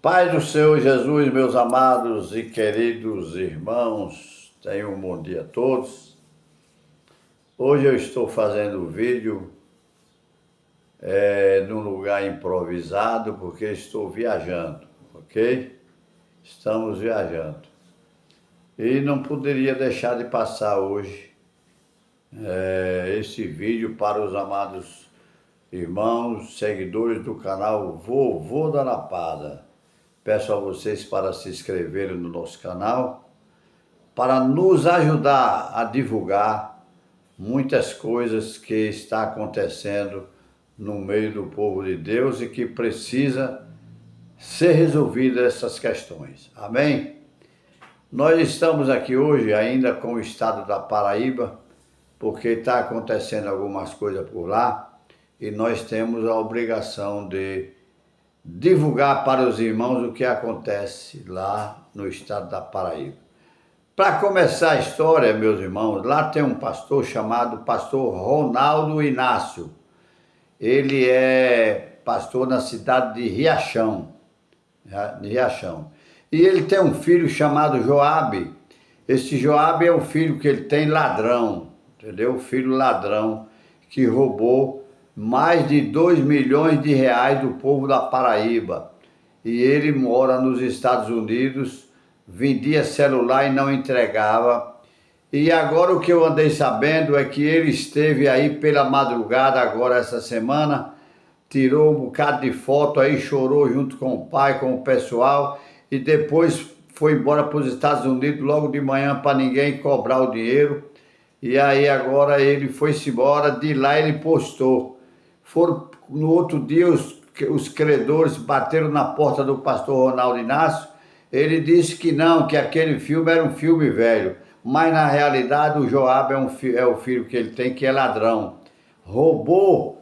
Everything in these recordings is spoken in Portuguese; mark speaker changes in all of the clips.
Speaker 1: Pai do Senhor Jesus, meus amados e queridos irmãos, tenham um bom dia a todos. Hoje eu estou fazendo o vídeo num lugar improvisado porque estou viajando, ok? Estamos viajando. E não poderia deixar de passar hoje esse vídeo para os amados irmãos, seguidores do canal Vovô da Lapada. Peço a vocês para se inscreverem no nosso canal, para nos ajudar a divulgar muitas coisas que está acontecendo no meio do povo de Deus e que precisa ser resolvida essas questões. Amém? Nós estamos aqui hoje ainda com o estado da Paraíba, porque está acontecendo algumas coisas por lá e nós temos a obrigação de divulgar para os irmãos o que acontece lá no estado da Paraíba. Para começar a história, meus irmãos, lá tem um pastor chamado pastor Ronaldo Inácio. Ele é pastor na cidade de Riachão. E ele tem um filho chamado Joabe. Esse Joabe é um filho que ele tem ladrão, entendeu? Filho ladrão que roubou mais de 2 milhões de reais do povo da Paraíba. E ele mora nos Estados Unidos, vendia celular e não entregava. E agora o que eu andei sabendo é que ele esteve aí pela madrugada, agora essa semana, tirou um bocado de foto aí, chorou junto com o pai, com o pessoal, e depois foi embora para os Estados Unidos logo de manhã para ninguém cobrar o dinheiro. E aí agora ele foi-se embora, de lá ele postou. No outro dia os credores bateram na porta do pastor Ronaldo Inácio. Ele disse que não, que aquele filme era um filme velho, mas na realidade o Joabe é o filho que ele tem, que é ladrão. Roubou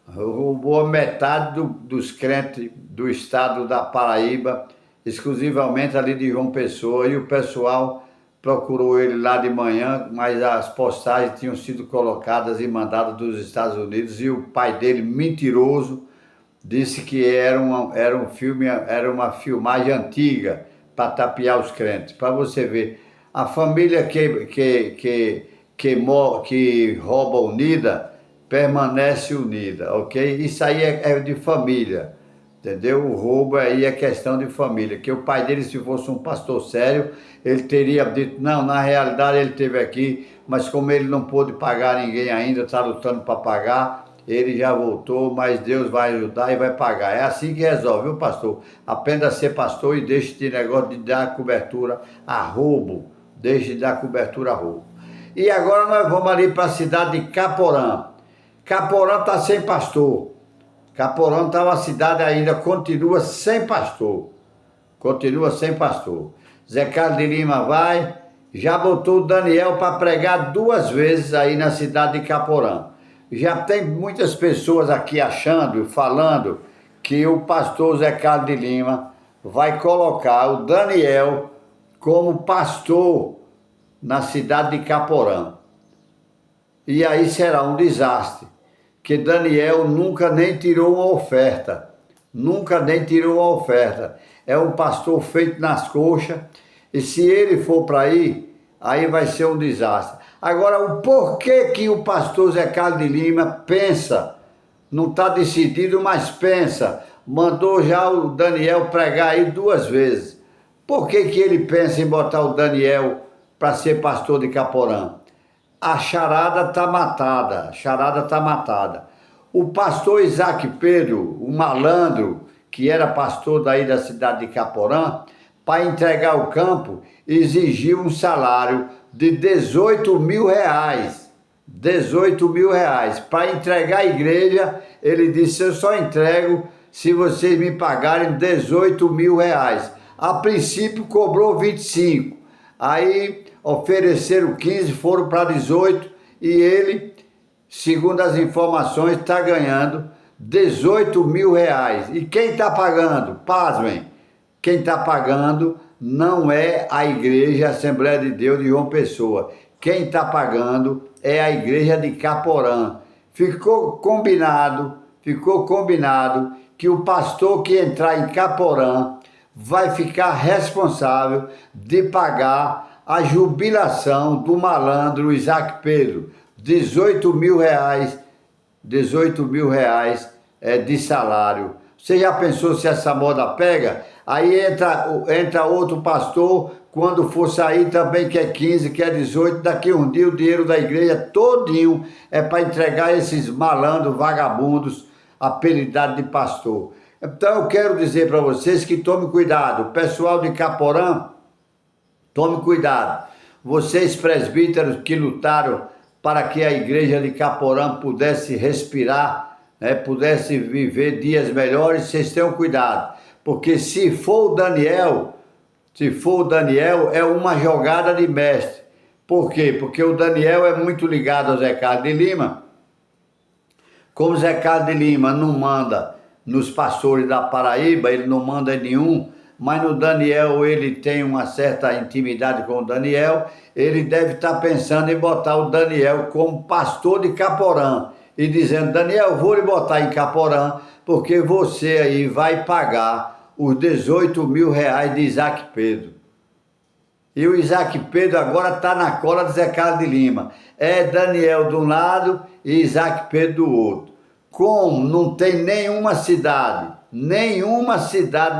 Speaker 1: a metade dos crentes do estado da Paraíba, exclusivamente ali de João Pessoa, e o pessoal procurou ele lá de manhã, mas as postagens tinham sido colocadas e mandadas dos Estados Unidos, e o pai dele, mentiroso, disse que era uma filmagem antiga para tapear os crentes. Para você ver, a família que rouba unida permanece unida, ok? Isso aí é de família. Entendeu? O roubo aí é questão de família, que o pai dele, se fosse um pastor sério, ele teria dito, não, na realidade ele esteve aqui, mas como ele não pôde pagar ninguém ainda, está lutando para pagar, ele já voltou, mas Deus vai ajudar e vai pagar. É assim que resolve, viu, pastor? Aprenda a ser pastor e deixe de negócio de dar cobertura a roubo, deixe de dar cobertura a roubo. E agora nós vamos ali para a cidade de Caporã. Caporã está sem pastor. Caporã está uma cidade ainda, continua sem pastor. Zé Carlos de Lima já botou o Daniel para pregar 2 vezes aí na cidade de Caporã. Já tem muitas pessoas aqui achando e falando que o pastor Zé Carlos de Lima vai colocar o Daniel como pastor na cidade de Caporã. E aí será um desastre, que Daniel nunca nem tirou uma oferta. É um pastor feito nas coxas, e se ele for para aí vai ser um desastre. Agora, o porquê que o pastor Zé Carlos de Lima pensa, não está decidido, mas pensa, mandou já o Daniel pregar aí 2 vezes. Por que ele pensa em botar o Daniel para ser pastor de Caporã? A charada está matada. O pastor Isaac Pedro, o malandro, que era pastor daí da cidade de Caporã, para entregar o campo, exigiu um salário de 18 mil reais. 18 mil reais. Para entregar a igreja, ele disse, eu só entrego se vocês me pagarem 18 mil reais. A princípio cobrou 25. Aí ofereceram 15, foram para 18 e ele, segundo as informações, está ganhando 18 mil reais. E quem está pagando? Pasmem, quem está pagando não é a Igreja Assembleia de Deus de João Pessoa. Quem está pagando é a Igreja de Caporã. Ficou combinado que o pastor que entrar em Caporã vai ficar responsável de pagar a jubilação do malandro Isaac Pedro, R$ 18 mil de salário. Você já pensou se essa moda pega? Aí entra outro pastor, quando for sair também quer 15, quer 18, daqui um dia o dinheiro da igreja todinho é para entregar esses malandros, vagabundos, apelidados de pastor. Então eu quero dizer para vocês que tome cuidado, pessoal de Caporã, tome cuidado. Vocês presbíteros que lutaram para que a igreja de Caporã pudesse respirar, pudesse viver dias melhores, vocês tenham cuidado. Porque se for o Daniel, é uma jogada de mestre. Por quê? Porque o Daniel é muito ligado ao Zé Carlos de Lima. Como o Zé Carlos de Lima não manda nos pastores da Paraíba, ele não manda em nenhum, mas no Daniel ele tem uma certa intimidade com o Daniel, ele deve estar pensando em botar o Daniel como pastor de Caporã e dizendo: Daniel, vou lhe botar em Caporã porque você aí vai pagar os R$ 18 mil de Isaac Pedro. E o Isaac Pedro agora está na cola de Zé Carlos de Lima. É Daniel de um lado e Isaac Pedro do outro. Como não tem nenhuma cidade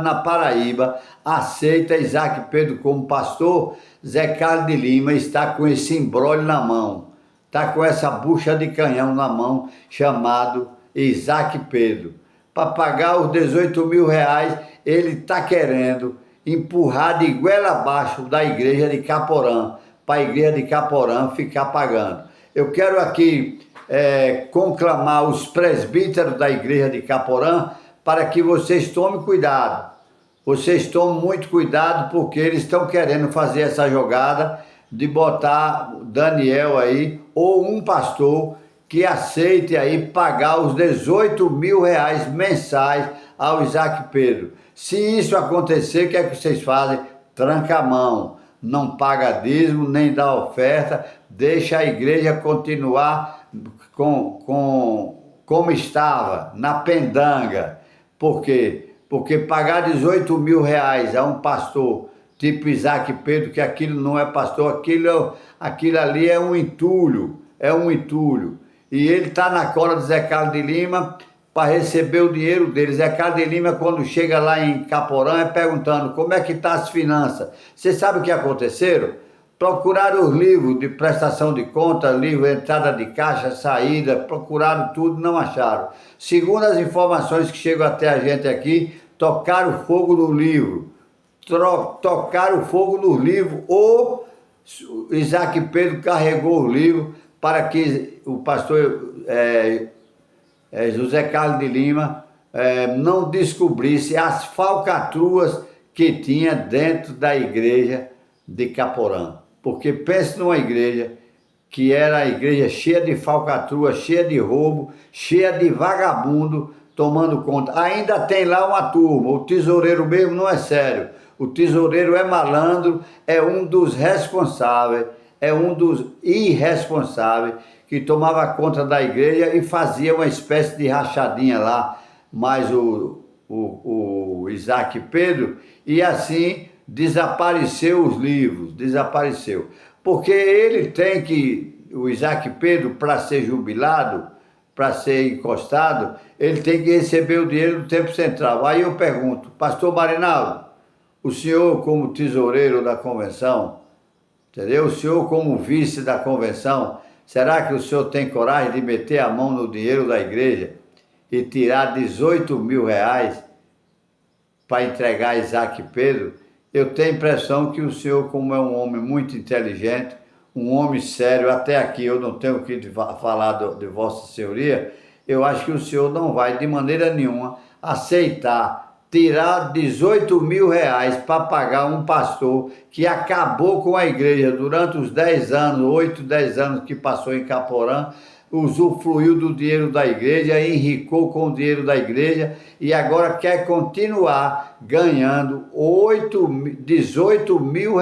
Speaker 1: na Paraíba aceita Isaac Pedro como pastor, Zé Carlos de Lima está com esse imbróglio na mão. Está com essa bucha de canhão na mão, chamado Isaac Pedro. Para pagar os R$ 18 mil, ele está querendo empurrar de goela abaixo da igreja de Caporã, para a igreja de Caporã ficar pagando. Eu quero aqui conclamar os presbíteros da igreja de Caporã para que vocês tomem cuidado. Vocês tomem muito cuidado, porque eles estão querendo fazer essa jogada de botar Daniel aí, ou um pastor que aceite aí pagar os R$ 18 mil mensais ao Isaac Pedro. Se isso acontecer, o que é que vocês fazem? Tranca a mão, não paga dízimo, nem dá oferta, deixa a igreja continuar como estava, na pendanga. Por quê? Porque pagar R$ 18 mil a um pastor tipo Isaac Pedro, que aquilo não é pastor, aquilo ali é um entulho, E ele está na cola de Zé Carlos de Lima para receber o dinheiro dele. Zé Carlos de Lima, quando chega lá em Caporã, é perguntando como é que está as finanças. Você sabe o que aconteceram? Procuraram os livros de prestação de conta, livro entrada de caixa, saída, procuraram tudo, não acharam. Segundo as informações que chegam até a gente aqui, tocaram fogo no livro. Ou Isaac Pedro carregou o livro para que o pastor José Carlos de Lima não descobrisse as falcatruas que tinha dentro da igreja de Caporã. Porque pense numa igreja que era a igreja cheia de falcatrua, cheia de roubo, cheia de vagabundo tomando conta. Ainda tem lá uma turma, o tesoureiro mesmo não é sério. O tesoureiro é malandro, é um dos responsáveis, é um dos irresponsáveis que tomava conta da igreja e fazia uma espécie de rachadinha lá, mais o Isaac Pedro, e assim desapareceu os livros, porque ele tem que, o Isaac Pedro, para ser jubilado, para ser encostado, ele tem que receber o dinheiro do Tempo Central. Aí eu pergunto: pastor Marinaldo, o senhor como tesoureiro da convenção, entendeu? O senhor como vice da convenção, será que o senhor tem coragem de meter a mão no dinheiro da igreja e tirar R$ 18 mil para entregar a Isaac Pedro? Eu tenho a impressão que o senhor, como é um homem muito inteligente, um homem sério, até aqui eu não tenho o que falar de Vossa Senhoria, eu acho que o senhor não vai de maneira nenhuma aceitar tirar R$ 18 mil para pagar um pastor que acabou com a igreja durante os 10 anos, 8, 10 anos que passou em Caporã, usufruiu do dinheiro da igreja, enricou com o dinheiro da igreja e agora quer continuar ganhando 18 mil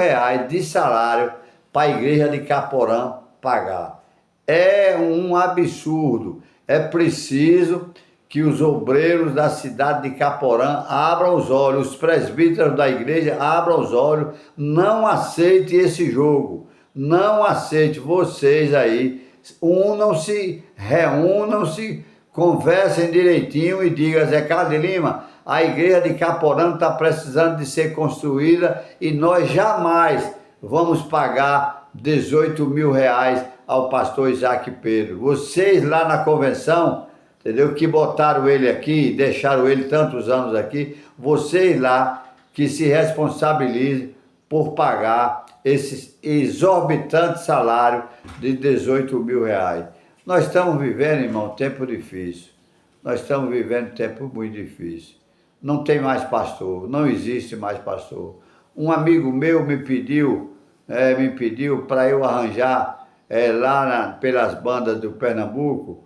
Speaker 1: de salário para a igreja de Caporã pagar. É um absurdo. É preciso que os obreiros da cidade de Caporã abram os olhos, os presbíteros da igreja abram os olhos, não aceite esse jogo, não aceite. Vocês aí, unam-se, reúnam-se, conversem direitinho e digam: Zé Carlos de Lima, a igreja de Caporã está precisando de ser construída e nós jamais vamos pagar 18 mil reais ao pastor Isaac Pedro. Vocês lá na convenção, entendeu? Que botaram ele aqui, deixaram ele tantos anos aqui, vocês lá que se responsabilizem por pagar esse exorbitante salário de 18 mil reais. Nós estamos vivendo, irmão, tempo difícil. Nós estamos vivendo tempo muito difícil. Não tem mais pastor, não existe mais pastor. Um amigo meu me pediu para eu arranjar pelas bandas do Pernambuco,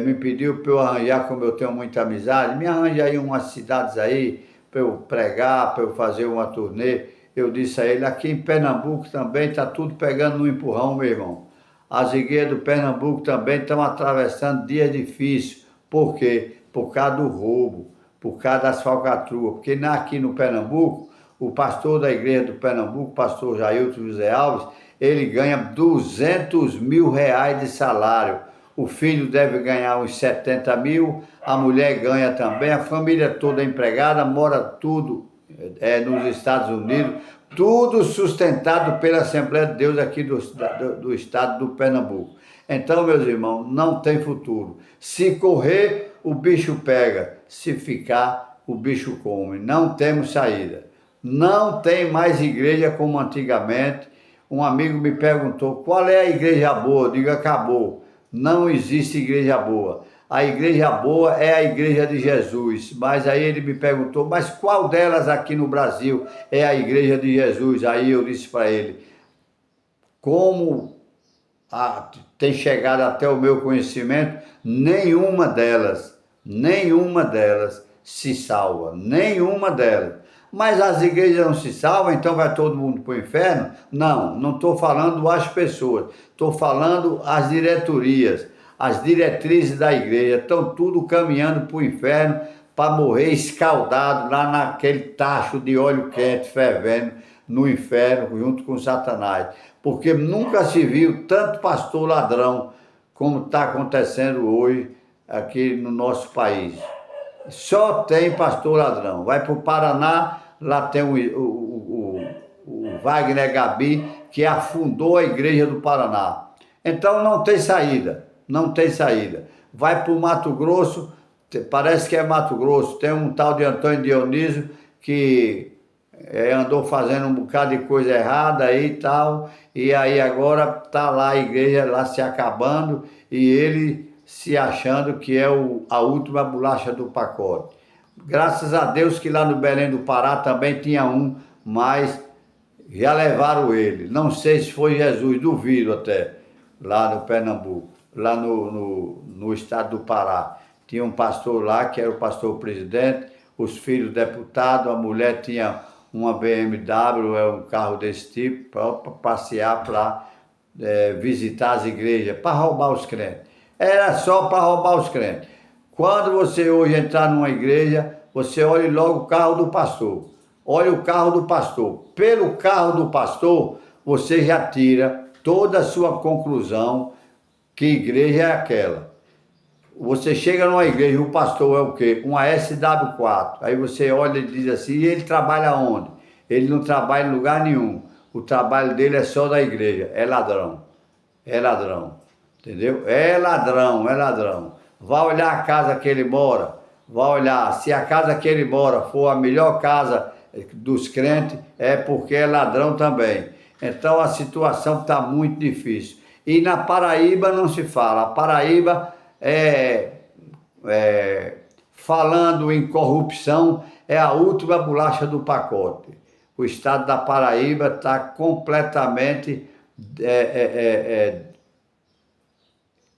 Speaker 1: me pediu para eu arranjar, como eu tenho muita amizade, me arranja aí umas cidades aí para eu pregar, para eu fazer uma turnê. Eu disse a ele: aqui em Pernambuco também está tudo pegando no empurrão, meu irmão. As igrejas do Pernambuco também estão atravessando dias difíceis. Por quê? Por causa do roubo, por causa das falcatruas. Porque aqui no Pernambuco, o pastor da igreja do Pernambuco, o pastor Jailton José Alves, ele ganha 200 mil reais de salário. O filho deve ganhar uns 70 mil, a mulher ganha também, a família toda é empregada, mora tudo nos Estados Unidos, tudo sustentado pela Assembleia de Deus aqui do estado do Pernambuco. Então, meus irmãos, não tem futuro. Se correr, o bicho pega. Se ficar, o bicho come. Não temos saída. Não tem mais igreja como antigamente. Um amigo me perguntou: qual é a igreja boa? Eu digo: acabou. Não existe igreja boa. A igreja boa é a igreja de Jesus. Mas aí ele me perguntou: mas qual delas aqui no Brasil é a igreja de Jesus? Aí eu disse para ele: como tem chegado até o meu conhecimento, nenhuma delas se salva. Nenhuma delas. Mas as igrejas não se salvam, então vai todo mundo para o inferno? Não estou falando as pessoas, estou falando as diretorias, as diretrizes da igreja, estão tudo caminhando para o inferno para morrer escaldado lá naquele tacho de óleo quente fervendo no inferno junto com Satanás. Porque nunca se viu tanto pastor ladrão como está acontecendo hoje aqui no nosso país. Só tem pastor ladrão. Vai para o Paraná, lá tem o Wagner Gabi, que afundou a igreja do Paraná. Então não tem saída, não tem saída. Vai para o Mato Grosso, parece que é Mato Grosso, tem um tal de Antônio Dionísio que andou fazendo um bocado de coisa errada aí e tal, e aí agora está lá a igreja lá se acabando e ele se achando que é a última bolacha do pacote. Graças a Deus que lá no Belém do Pará também tinha um, mas já levaram ele. Não sei se foi Jesus, duvido até, lá no Pernambuco, lá no estado do Pará. Tinha um pastor lá, que era o pastor presidente, os filhos deputados, a mulher tinha uma BMW, um carro desse tipo, para passear, para visitar as igrejas, para roubar os crentes. Era só para roubar os crentes. Quando você hoje entrar numa igreja, você olhe logo o carro do pastor. Olhe o carro do pastor. Pelo carro do pastor, você já tira toda a sua conclusão que igreja é aquela. Você chega numa igreja, o pastor é o quê? Uma SW4. Aí você olha e diz assim: e ele trabalha onde? Ele não trabalha em lugar nenhum. O trabalho dele é só da igreja. É ladrão. É ladrão. Entendeu? É ladrão, é ladrão. Vá olhar a casa que ele mora. Vá olhar. Se a casa que ele mora for a melhor casa dos crentes, é porque é ladrão também. Então a situação está muito difícil. E na Paraíba não se fala. A Paraíba falando em corrupção, é a última bolacha do pacote. O estado da Paraíba está completamente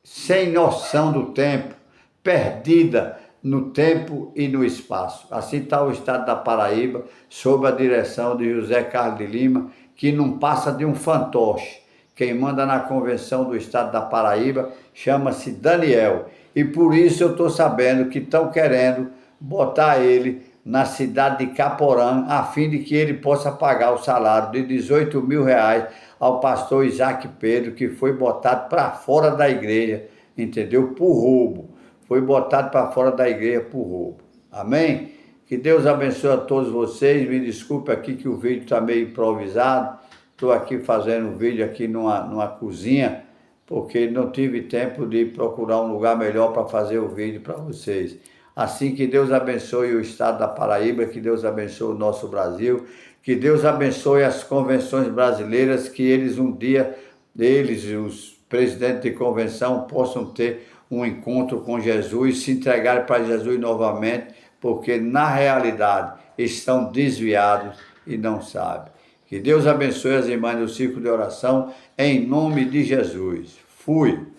Speaker 1: sem noção do tempo, perdida no tempo e no espaço. Assim está o estado da Paraíba, sob a direção de José Carlos de Lima, que não passa de um fantoche. Quem manda na convenção do estado da Paraíba chama-se Daniel. e por isso eu estou sabendo que estão querendo botar ele na cidade de Caporã, a fim de que ele possa pagar o salário de 18 mil reais ao pastor Isaac Pedro, que foi botado para fora da igreja, entendeu? Por roubo. Foi botado para fora da igreja por roubo. Amém? Que Deus abençoe a todos vocês. Me desculpe aqui que o vídeo está meio improvisado. Estou aqui fazendo um vídeo aqui numa cozinha, porque não tive tempo de procurar um lugar melhor para fazer o vídeo para vocês. Assim, que Deus abençoe o estado da Paraíba, que Deus abençoe o nosso Brasil, que Deus abençoe as convenções brasileiras, que eles um dia, eles, os presidentes de convenção, possam ter um encontro com Jesus, se entregarem para Jesus novamente, porque na realidade estão desviados e não sabem. Que Deus abençoe as irmãs do círculo de oração, em nome de Jesus. Fui.